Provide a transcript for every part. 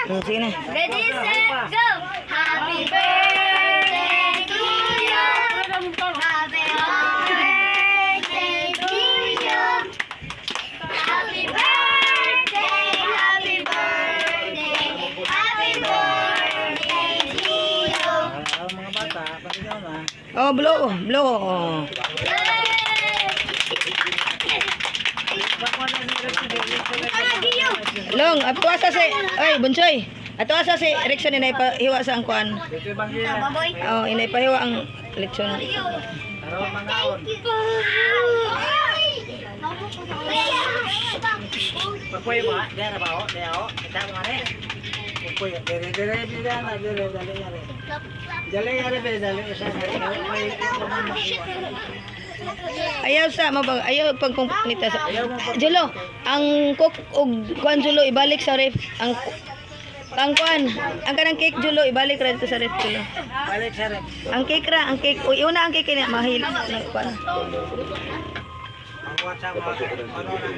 Sige na. Ready, set, go! Happy birthday to you! Happy birthday to you! Happy birthday, happy birthday, happy birthday to you! Mga bata, pagkakaw na. Oh, blow. Blow. Oh. Long, ato asa si... Ay, Bunsoy. Ato asa si Rickson inay pahiwa sa ang kuan. Dito bang gina? Oh, inay pahiwa ang lechon. Araw mga aon. Pagpuy mo ha? Diyan na ba o? Diyan o? Kita mo nga rin. Pagpuy. Dire-dire bilang na. Dire-dire yari. Dali yari be. Dali isa na. Ayaw sa mabag ayaw pag nita sa Julo, ang cook og kuan Julo ibalik sa ref ang kuan, ang kanang cake Julo ibalik ra dito sa ref Julo. Balik sa rin. Ang cake ra, ang cake. Uy, una ang cake ni mahil kuan. Ang WhatsApp mo. Ano na?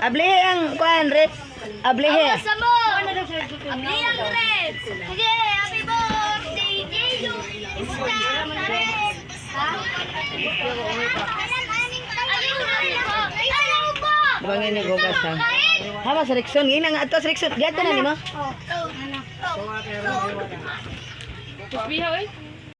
Ablehe ang kuan ref. Ablehe. Sa mo! Abli ang red! Sige, happy birthday to you! Stop na red! Ha? Ayaw ba? Bangin ni Gogas ha. Hama sa Rickson, gina nga ato sa Rickson. Gato na ni mo. Tuwa pero. Bihaw eh.